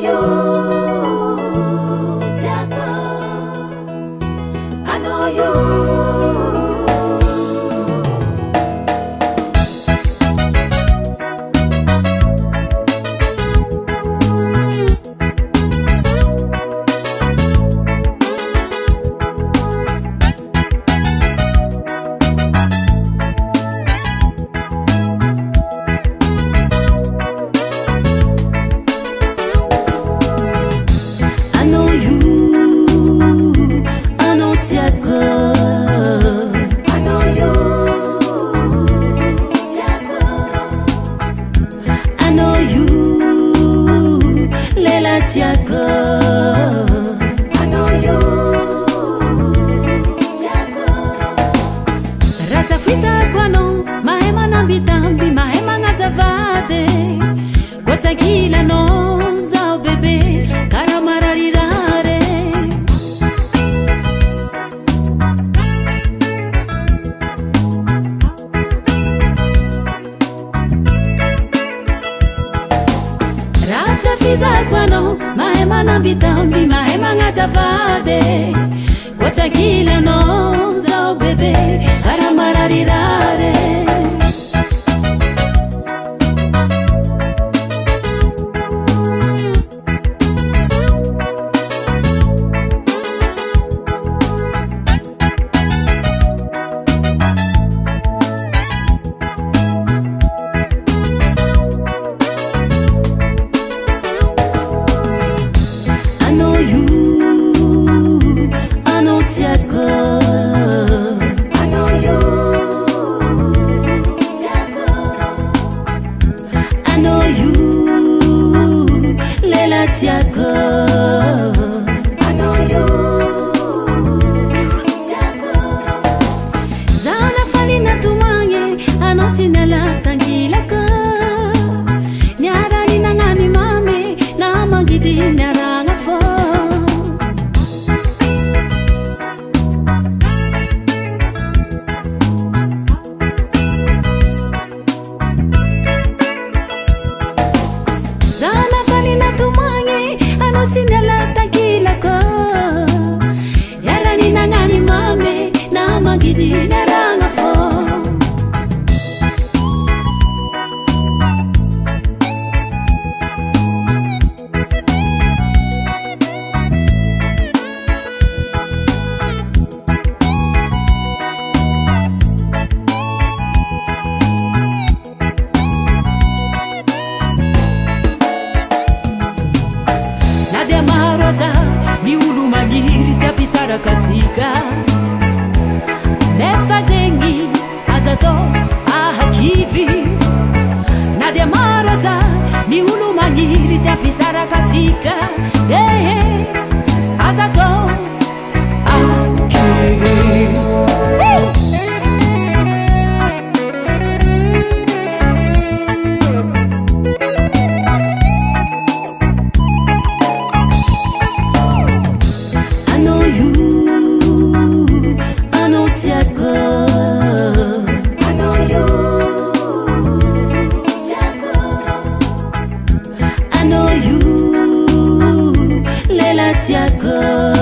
you, Tiako. I know you. Tiako, I know you, Tiako. Raza fita kwano, mahema na bidambi, mahema ngazavade. Kwa tagila no zao bebe, karamararirare. Raza fita kwano, mahema na bidambi, mahema ngazavade. Kwa tagila no zao bebe, karamararirare. Tiako, I know you, Tiako. I know you, Lela Tiako. I know you, Tiako. Zana falina tumange, anotinela tangilaka. Nyara ni nangani mame, na magidi naranga fo. Tinela takila ko yara ni nangani mame na magidi naranga fo. Ni ulu magiri tapisara katika nefa zengi azato ahakivi. Nadia Maraza ni ulu magiri tapisara katika azato ahakivi. Tiako, I know you, Tiako. I know you, Lela Tiako.